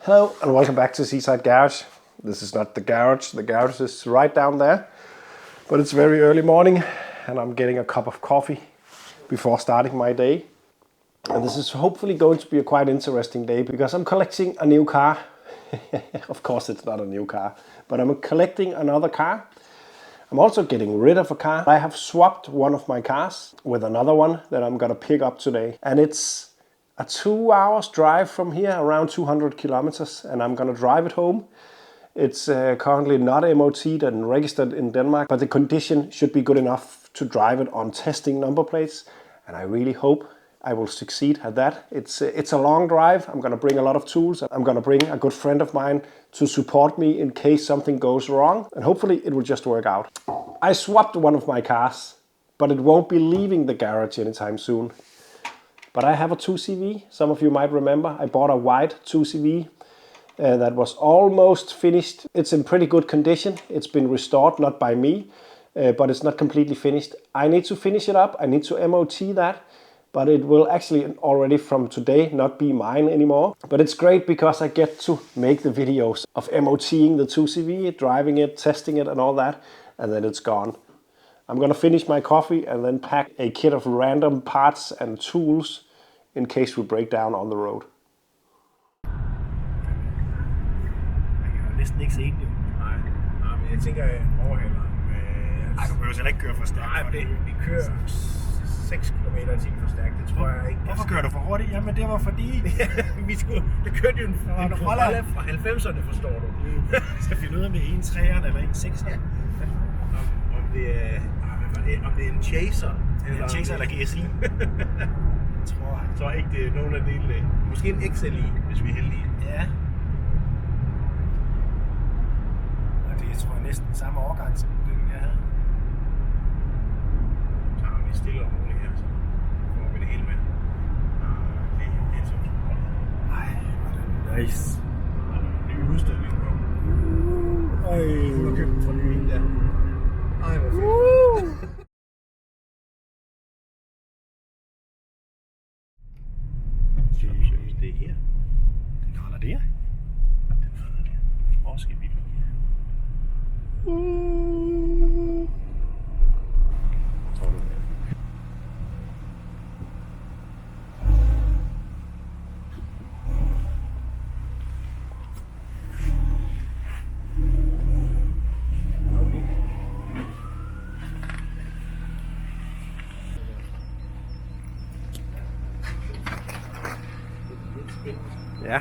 Hello and welcome back to Seaside Garage. This is not the garage is right down there, but it's very early morning and I'm getting a cup of coffee before starting my day. And this is hopefully going to be a quite interesting day because I'm collecting a new car. Of course it's not a new car, but I'm collecting another car. I'm also getting rid of a car. I have swapped one of my cars with another one that I'm gonna pick up today. And it's a 2 hours drive from here, around 200 kilometers, and I'm gonna drive it home. It's currently not MOT'd and registered in Denmark, but the condition should be good enough to drive it on testing number plates, and I really hope I will succeed at that. It's a long drive. I'm gonna bring a lot of tools. I'm gonna bring a good friend of mine to support me in case something goes wrong, and hopefully it will just work out. I swapped one of my cars, but it won't be leaving the garage anytime soon. But I have a 2CV, some of you might remember. I bought a white 2CV that was almost finished. It's in pretty good condition. It's been restored, not by me, but it's not completely finished. I need to finish it up. I need to MOT that, but it will actually already from today not be mine anymore. But it's great because I get to make the videos of MOTing the 2CV, driving it, testing it and all that, and then it's gone. I'm gonna finish my coffee and then pack a kit of random parts and tools in case we break down on the road. Man kan jo næsten ikke se det. Nej, men jeg tænker, jeg overhaler. Ej, du behøver heller ikke køre for stærkt. Nej, vi kører 6 km i timen for stærkt. Det tror jeg ikke. Hvorfor kører du for hurtigt? Jamen det var fordi... der kørte jo en roller fra 90'erne, forstår du. Jeg skal finde ud af, om det er en 3'eren eller en 6'eren. Om det er en Chaser. En Chaser eller GSI. Jeg tror ikke, det er nogen af delene. Måske en XLI, hvis vi er heldige. Ja. Og det tror jeg næsten samme årgang som den, jeg havde. Så har vi stille og roligt her, så får vi det hele med. Det er så godt. Ej, hvor er det nice. Og en ny udstilling på. Du har købt den fra ny der. Ej, hvor fedt. Det er her. Den holder der. Den holder der. Hvor skal vi blive? Tror du det? Ja.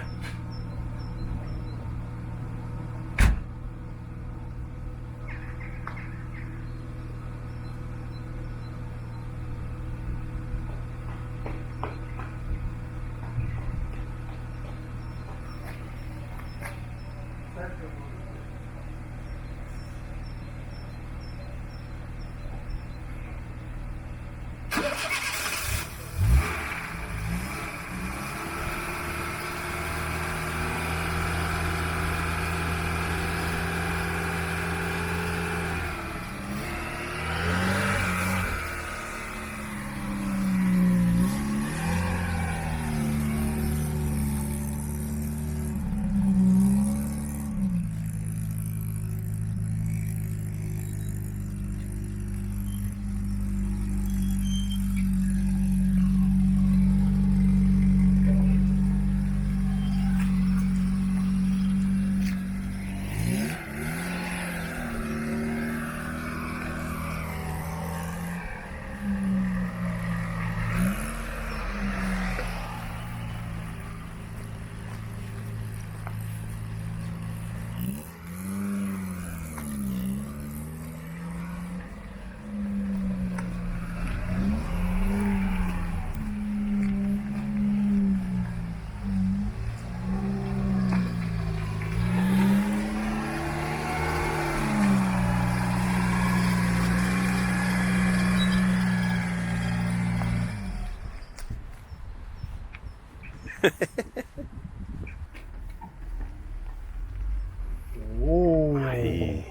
Ej.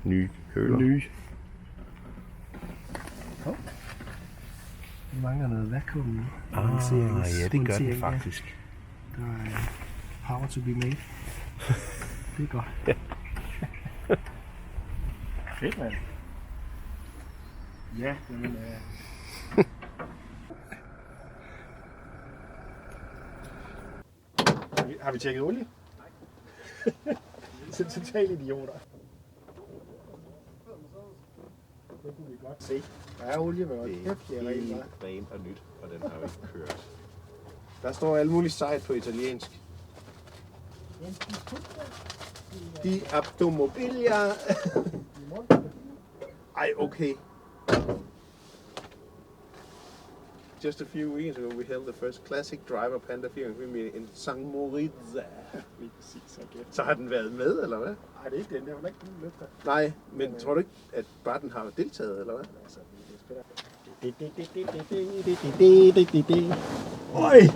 Ny køler. Ny. Oh. Vi mangler noget vakuum. Ja, det gør den faktisk. Der er power to be made. Det er godt. Fedt, mand. Ja, jamen... Har vi tjekket olie? Nej. Det er totalt idioter. Det kunne vi godt se. Der er olie med olie. Det er helt rent og nyt, og den har jo ikke kørt. Der står alt muligt sejt på italiensk. De automobilia. Ej, okay. Just a few weeks ago, we held the first classic driver panda 4x4 in St. Moritz. Lige præcis, okay. Så har den været med, eller hvad? Nej, det er ikke den. Det var ikke den løfter. Nej, men tror du ikke, at bare den har deltaget, eller hvad? Altså, oj!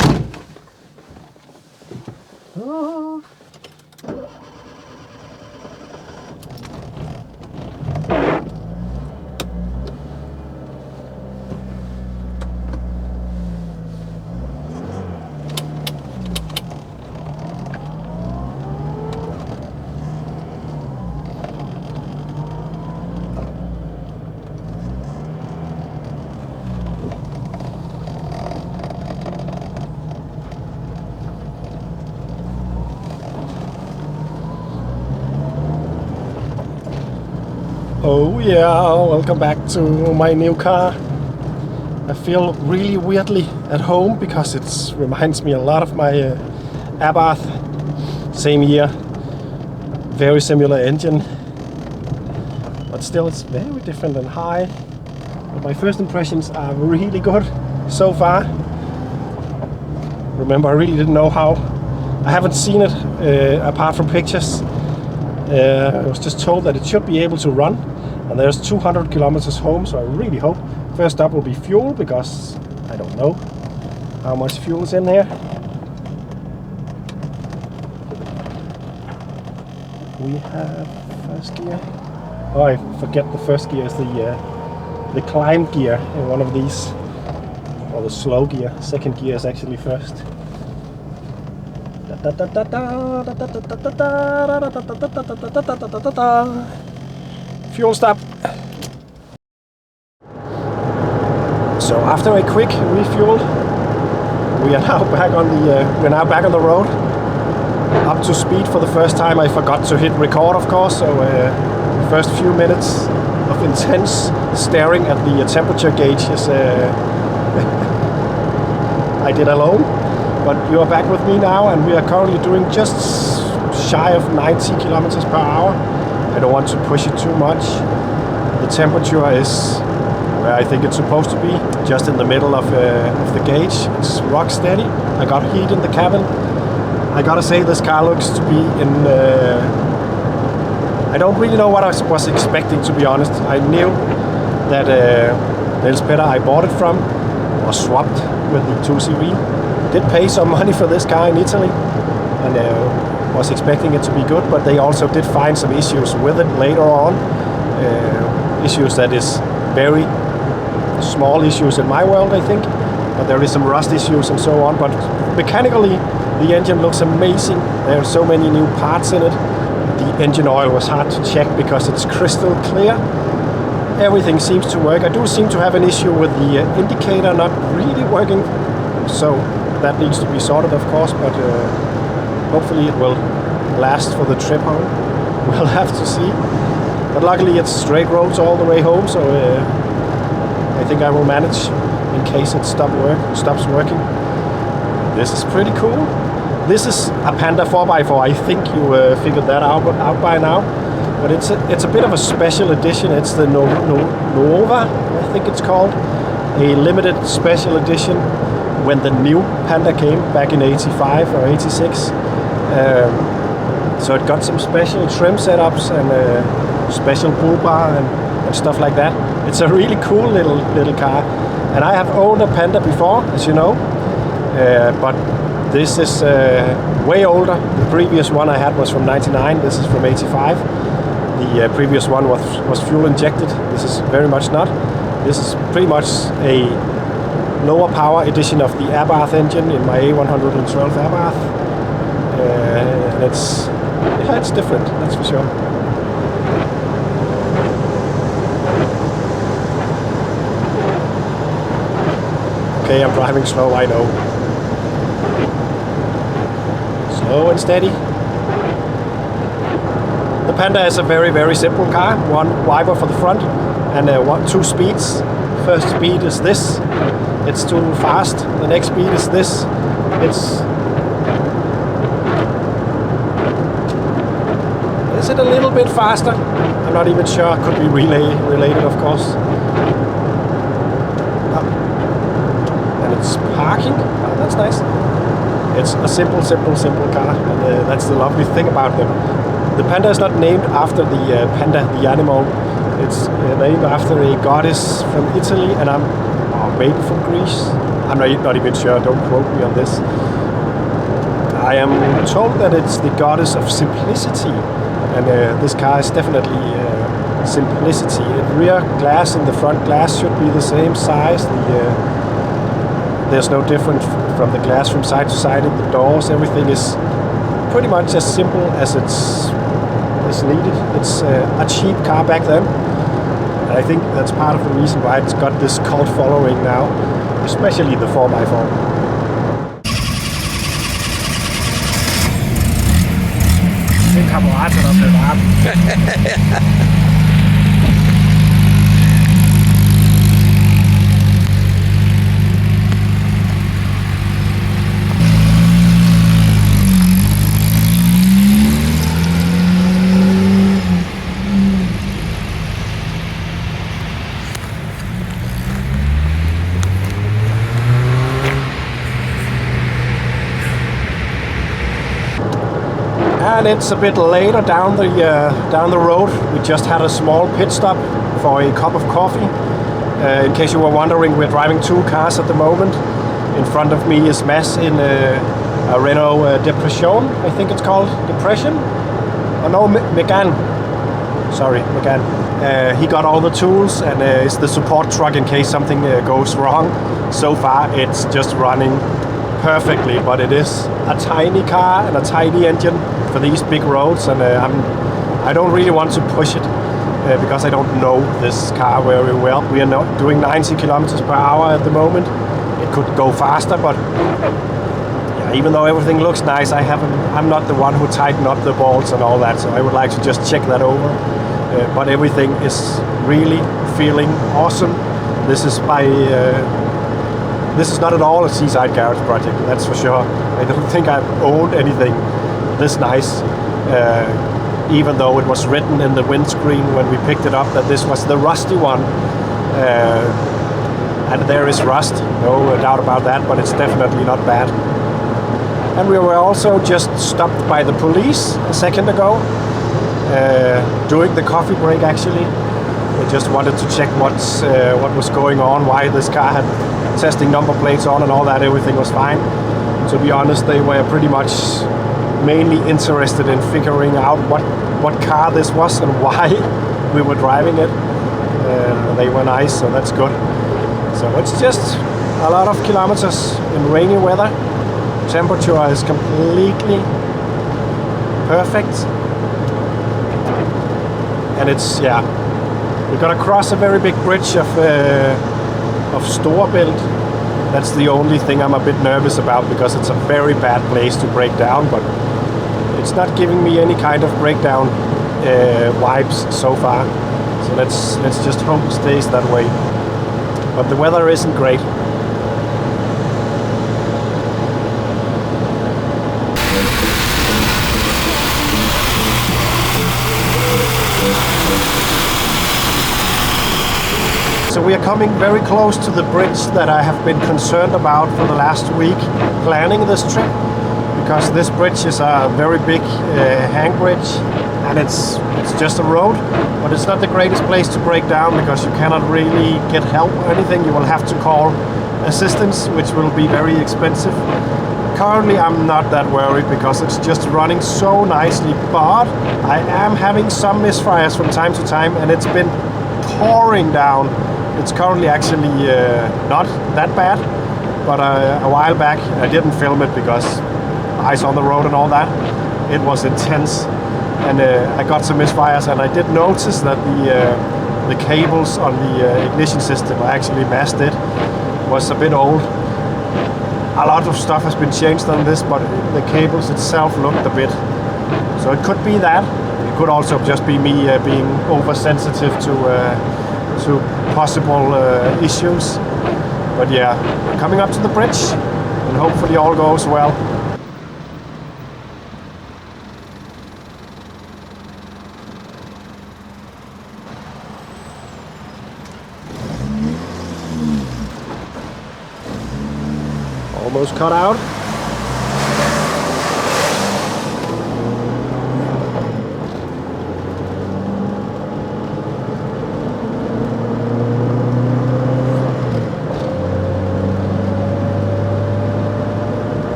Oh yeah, welcome back to my new car. I feel really weirdly at home because it reminds me a lot of my Abarth. Same year, very similar engine, but still it's very different and high. But my first impressions are really good so far. Remember, I really didn't know how. I haven't seen it apart from pictures. I was just told that it should be able to run, and there's 200 kilometers home, so I really hope. First up will be fuel, because I don't know how much fuel is in here. We have first gear. Oh, I forget the first gear is the climb gear in one of these, or the slow gear. Second gear is actually first. Fuel stop. So after a quick refuel, we are now back on the road, up to speed for the first time. I forgot to hit record, of course. So first few minutes of intense staring at the temperature gauge is I did alone. But you are back with me now, and we are currently doing just shy of 90 kilometers per hour. I don't want to push it too much. The temperature is where I think it's supposed to be, just in the middle of the gauge. It's rock steady. I got heat in the cabin. I gotta say, this car looks to be in... I don't really know what I was expecting, to be honest. I knew that Niels Petter I bought it from was swapped with the 2CV. Did pay some money for this car in Italy, and was expecting it to be good, but they also did find some issues with it later on. Issues that is very small issues in my world, I think, but there is some rust issues and so on. But mechanically, the engine looks amazing. There are so many new parts in it. The engine oil was hard to check because it's crystal clear. Everything seems to work. I do seem to have an issue with the indicator not really working, so that needs to be sorted, of course, but hopefully it will last for the trip home. We'll have to see. But luckily it's straight roads all the way home, so I think I will manage in case it stops working. This is pretty cool. This is a Panda 4x4. I think you figured that out by now. But it's a bit of a special edition. It's the Nuova, I think it's called. A limited special edition when the new Panda came back in 85 or 86. So it got some special trim setups and special bull bar and stuff like that. It's a really cool little car. And I have owned a Panda before, as you know. But this is way older. The previous one I had was from 99. This is from 85. The previous one was fuel injected. This is very much not. This is pretty much a lower power edition of the Abarth engine in my A112 Abarth. and it's different, that's for sure. Okay, I'm driving slow, I know. Slow and steady. The Panda is a very, very simple car. One wiper for the front and two speeds. First speed is this. It's too fast. The next speed is this. Is it a little bit faster? I'm not even sure. Could be related, of course. And it's parking. Oh, that's nice. It's a simple car, and that's the lovely thing about them. The Panda is not named after the panda, the animal. It's named after a goddess from Italy, and maybe from Greece. I'm not even sure. Don't quote me on this. I am told that it's the goddess of simplicity, and this car is definitely simplicity. The rear glass and the front glass should be the same size. There's no difference from the glass from side to side in the doors. Everything is pretty much as simple as it's needed. It's a cheap car back then. And I think that's part of the reason why it's got this cult following now, especially the 4x4. Det er kammerater, der bliver varme. And it's a bit later down the road. We just had a small pit stop for a cup of coffee. In case you were wondering, we're driving two cars at the moment. In front of me is Mads in a Renault Depression, I think it's called. Depression? Oh no, Megane. Sorry, Megane. He got all the tools and is the support truck in case something goes wrong. So far it's just running perfectly, but it is a tiny car and a tiny engine for these big roads, and I don't really want to push it because I don't know this car very well. We are not doing 90 kilometers per hour at the moment. It could go faster, but yeah, even though everything looks nice, I'm not the one who tightened up the bolts and all that, so I would like to just check that over. But everything is really feeling awesome. This is not at all a seaside garage project, that's for sure. I don't think I've owned anything this nice, even though it was written in the windscreen when we picked it up that this was the rusty one. And there is rust, no doubt about that, but it's definitely not bad. And we were also just stopped by the police a second ago, during the coffee break actually. They just wanted to check what was going on, why this car had testing number plates on and all that, everything was fine. To be honest, they were pretty much mainly interested in figuring out what car this was and why we were driving it. They were nice, so that's good. So it's just a lot of kilometers in rainy weather. Temperature is completely perfect. And it's, yeah, we're gonna cross a very big bridge of Storebælt. That's the only thing I'm a bit nervous about because it's a very bad place to break down, but it's not giving me any kind of breakdown vibes so far. So let's just hope it stays that way. But the weather isn't great. So we are coming very close to the bridge that I have been concerned about for the last week planning this trip, because this bridge is a very big hang bridge and it's just a road, but it's not the greatest place to break down because you cannot really get help or anything. You will have to call assistance, which will be very expensive. Currently I'm not that worried because it's just running so nicely, but I am having some misfires from time to time and it's been pouring down. It's currently actually not that bad, but a while back I didn't film it because ice on the road and all that. It was intense, and I got some misfires, and I did notice that the cables on the ignition system are actually masted. Was a bit old. A lot of stuff has been changed on this, but the cables itself looked a bit. So it could be that. It could also just be me being oversensitive to possible issues. But yeah, we're coming up to the bridge, and hopefully all goes well. Almost cut out.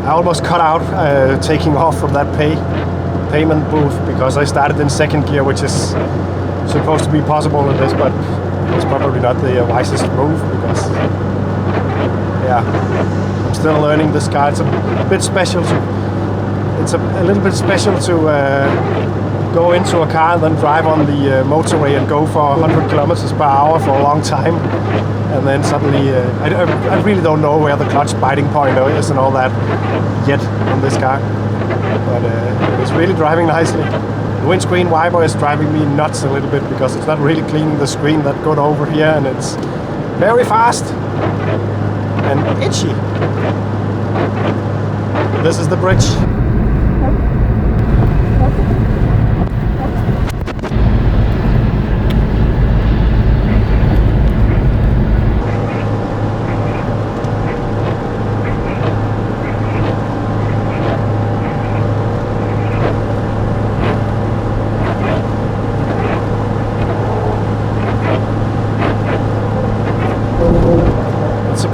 I almost cut out taking off from that payment booth because I started in second gear, which is supposed to be possible in this, but it's probably not the wisest move because, yeah, I'm still learning this car. It's a bit special it's a little bit special to go into a car and then drive on the motorway and go for 100 kilometers per hour for a long time, and then suddenly I really don't know where the clutch biting point is and all that yet on this car, but it's really driving nicely. The windscreen wiper is driving me nuts a little bit because it's not really cleaning the screen that good over here, and it's very fast and itchy. This is the bridge.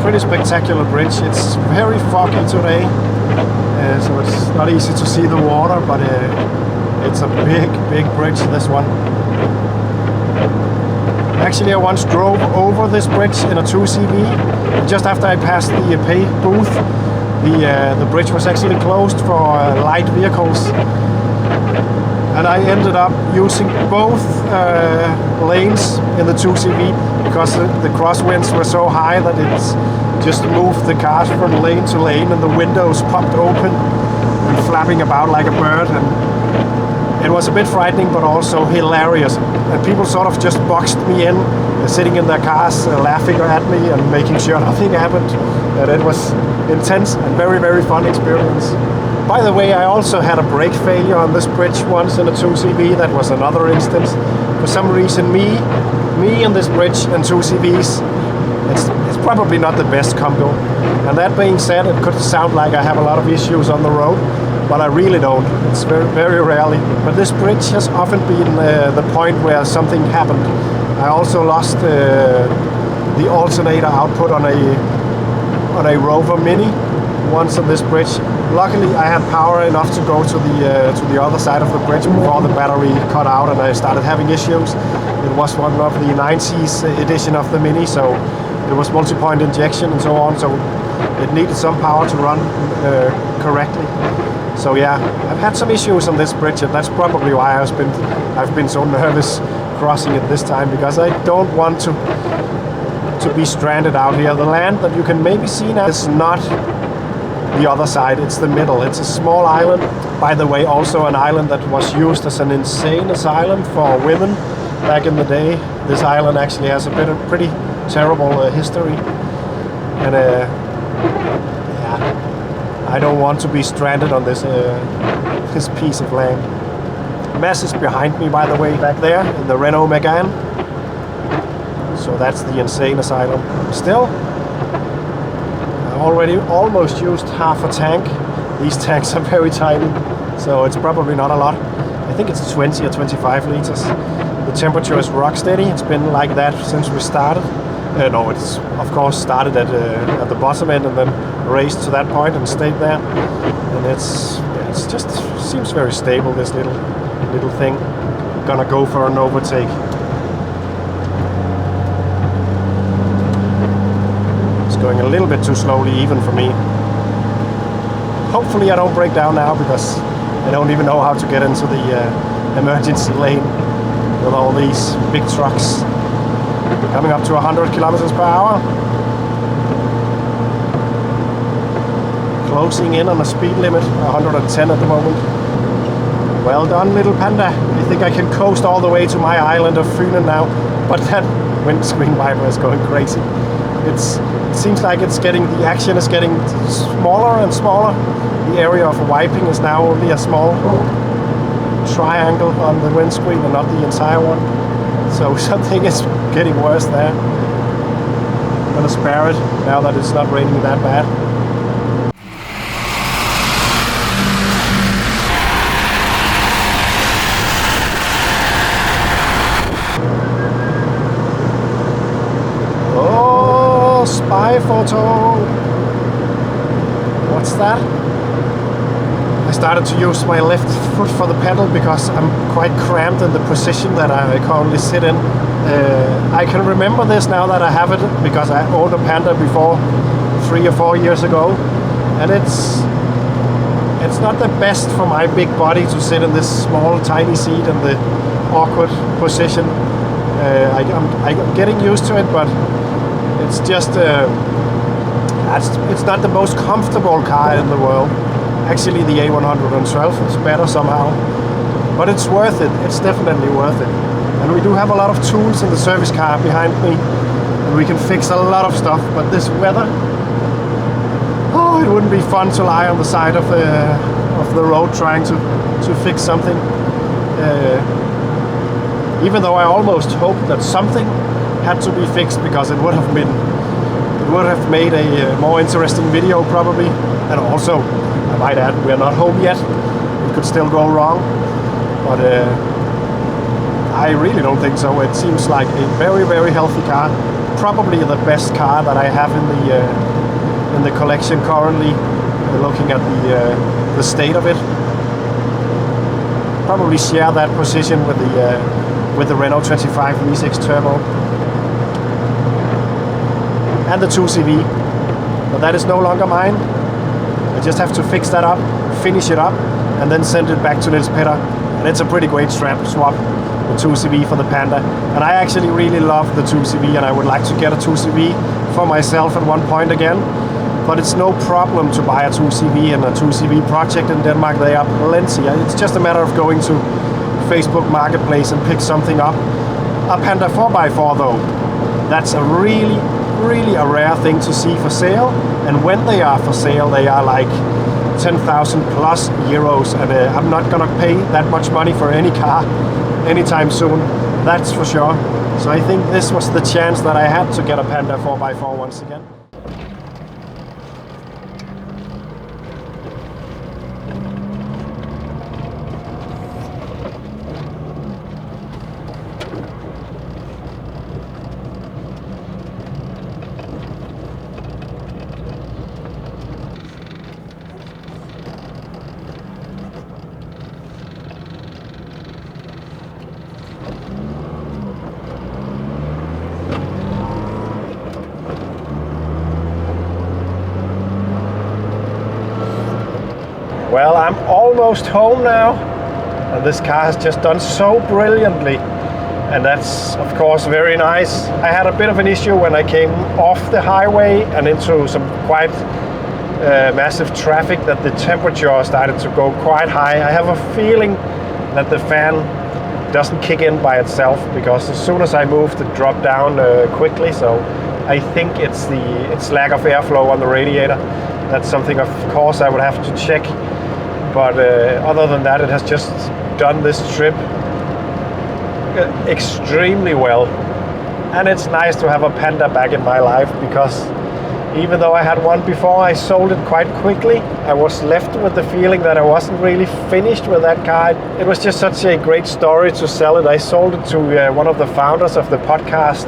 Pretty spectacular bridge. It's very foggy today, so it's not easy to see the water, but it's a big bridge, this one. Actually, I once drove over this bridge in a 2CV. Just after I passed the pay booth, the bridge was actually closed for light vehicles, and I ended up using both lanes in the 2CV because the crosswinds were so high that it's just moved the cars from lane to lane, and the windows popped open and flapping about like a bird, and it was a bit frightening but also hilarious. And people sort of just boxed me in, sitting in their cars, laughing at me and making sure nothing happened. And it was intense and very fun experience. By the way, I also had a brake failure on this bridge once in a 2CV. That was another instance. For some reason, me and this bridge and 2CVs, it's probably not the best combo. And that being said, it could sound like I have a lot of issues on the road, but I really don't. It's very rarely. But this bridge has often been the point where something happened. I also lost the alternator output on a Rover Mini once on this bridge. Luckily, I had power enough to go to the other side of the bridge before the battery cut out and I started having issues. It was one of the 90s edition of the Mini, so it was multi-point injection and so on, so it needed some power to run correctly. So yeah, I've had some issues on this bridge, and that's probably why I've been so nervous crossing it this time, because I don't want to be stranded out here. The land that you can maybe see now is not the other side, it's the middle. It's a small island, by the way, also an island that was used as an insane asylum for women back in the day. This island actually has a pretty terrible history, and yeah, I don't want to be stranded on this piece of land. Mass is behind me, by the way, back there in the Renault Megane. So that's the insane asylum. Still, I already almost used half a tank. These tanks are very tiny, so it's probably not a lot. I think it's 20 or 25 liters. The temperature is rock steady. It's been like that since we started. No, it's of course started at the bottom end and then raised to that point and stayed there. And it's just seems very stable, this little thing. Gonna go for an overtake. going a little bit too slowly even for me. Hopefully I don't break down now, because I don't even know how to get into the emergency lane with all these big trucks coming up to 100 kilometers per hour. Closing in on a speed limit, 110 at the moment. Well done, little panda. I think I can coast all the way to my island of Funen now, but that windscreen wiper is going crazy. It seems like the action is getting smaller and smaller. The area of wiping is now only a small triangle on the windscreen and not the entire one. So something is getting worse there. I'm gonna spare it now that it's not raining that bad. Oh, spy photo! What's that? I started to use my left foot for the pedal because I'm quite cramped in the position that I currently sit in. I can remember this now that I have it, because I owned a Panda before 3 or 4 years ago, and it's not the best for my big body to sit in this small tiny seat in the awkward position. I'm getting used to it, but it's just it's not the most comfortable car in the world. Actually, the A112 is better somehow, but it's worth it. It's definitely worth it. And we do have a lot of tools in the service car behind me, and we can fix a lot of stuff. But this weather, oh, it wouldn't be fun to lie on the side of the road trying to fix something. Even though I almost hoped that something had to be fixed, because it would have made a more interesting video probably. And also, I might add, we're not home yet. It could still go wrong, but I really don't think so. It seems like a very, very healthy car. Probably the best car that I have in the collection currently. Looking at the state of it, probably share that position with the Renault 25 V6 Turbo and the 2CV, but that is no longer mine. I just have to fix that up, finish it up, and then send it back to Niels Petter. And it's a pretty great swap, the 2CV for the Panda. And I actually really love the 2CV, and I would like to get a 2CV for myself at one point again. But it's no problem to buy a 2CV and a 2CV project in Denmark. They are plenty. It's just a matter of going to Facebook Marketplace and pick something up. A Panda 4x4 though, that's a really a rare thing to see for sale. And when they are for sale, they are like 10,000 plus euros, and I'm not gonna pay that much money for any car anytime soon, that's for sure. So I think this was the chance that I had to get a Panda 4x4 once again. Well, I'm almost home now, and this car has just done so brilliantly, and that's of course very nice. I had a bit of an issue when I came off the highway and into some quite massive traffic, that the temperature started to go quite high. I have a feeling that the fan doesn't kick in by itself, because as soon as I moved it dropped down quickly, so I think it's lack of airflow on the radiator. That's something of course I would have to check. But other than that, it has just done this trip extremely well. And it's nice to have a Panda back in my life, because even though I had one before, I sold it quite quickly. I was left with the feeling that I wasn't really finished with that car. It was just such a great story to sell it. I sold it to one of the founders of the podcast,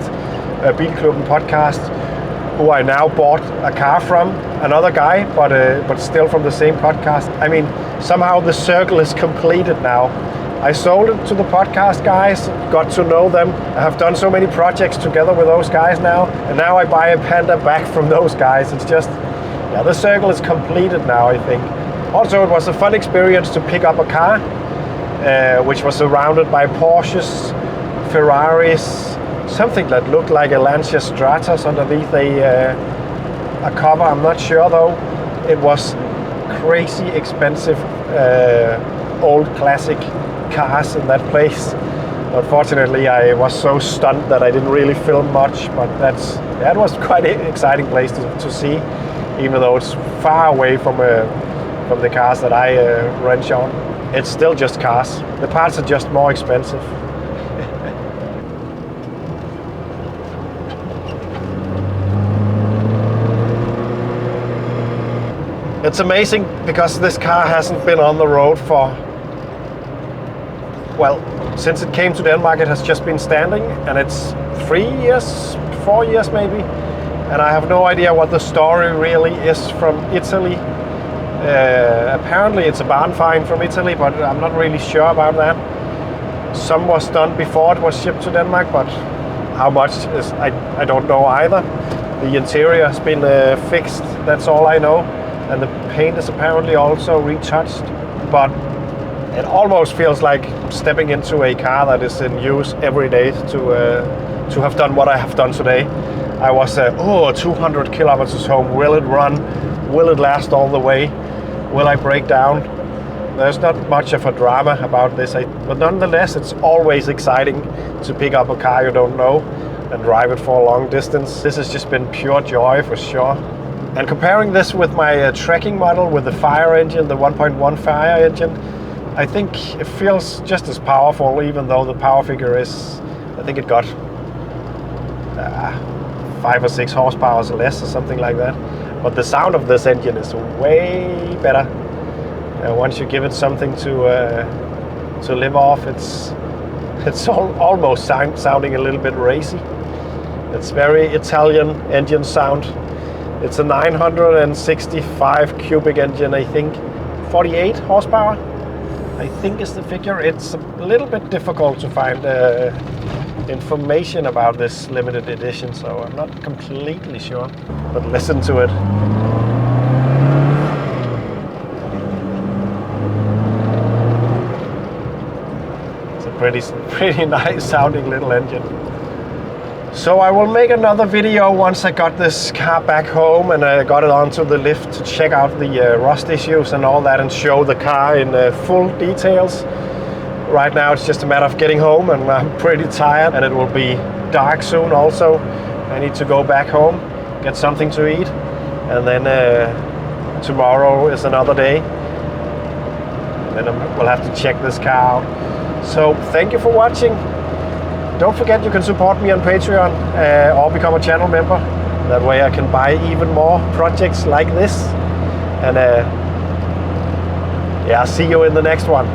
Bilklubben podcast, who I now bought a car from, another guy, but still from the same podcast. I mean, somehow the circle is completed now. I sold it to the podcast guys, got to know them. I have done so many projects together with those guys now, and now I buy a Panda back from those guys. It's just, yeah, the circle is completed now, I think. Also, it was a fun experience to pick up a car, which was surrounded by Porsches, Ferraris, something that looked like a Lancia Stratos underneath a cover. I'm not sure though. It was crazy expensive old classic cars in that place. Unfortunately, I was so stunned that I didn't really film much, but that was quite an exciting place to see, even though it's far away from the cars that I wrench on. It's still just cars. The parts are just more expensive. It's amazing because this car hasn't been on the road for, well, since it came to Denmark, it has just been standing, and it's 3 years, 4 years maybe, and I have no idea what the story really is from Italy. Apparently it's a barn find from Italy, but I'm not really sure about that. Some was done before it was shipped to Denmark, but how much is I don't know either. The interior has been fixed, that's all I know. And the paint is apparently also retouched, but it almost feels like stepping into a car that is in use every day to have done what I have done today. I was 200 kilometers home. Will it run? Will it last all the way? Will I break down? There's not much of a drama about this, but nonetheless, it's always exciting to pick up a car you don't know and drive it for a long distance. This has just been pure joy for sure. And comparing this with my trekking model with the fire engine, the 1.1 fire engine, I think it feels just as powerful, even though the power figure is, I think it got 5 or 6 horsepower less or something like that. But the sound of this engine is way better. Once you give it something to live off, it's almost sounding a little bit racy. It's very Italian engine sound. It's a 965 cubic engine, I think. 48 horsepower, I think is the figure. It's a little bit difficult to find information about this limited edition, so I'm not completely sure. But listen to it. It's a pretty nice sounding little engine. So I will make another video once I got this car back home and I got it onto the lift to check out the rust issues and all that and show the car in full details. Right now it's just a matter of getting home, and I'm pretty tired, and it will be dark soon also. I need to go back home, get something to eat, and then tomorrow is another day. And then we'll have to check this car out. So thank you for watching. Don't forget you can support me on Patreon or become a channel member. That way I can buy even more projects like this. And yeah, I'll see you in the next one.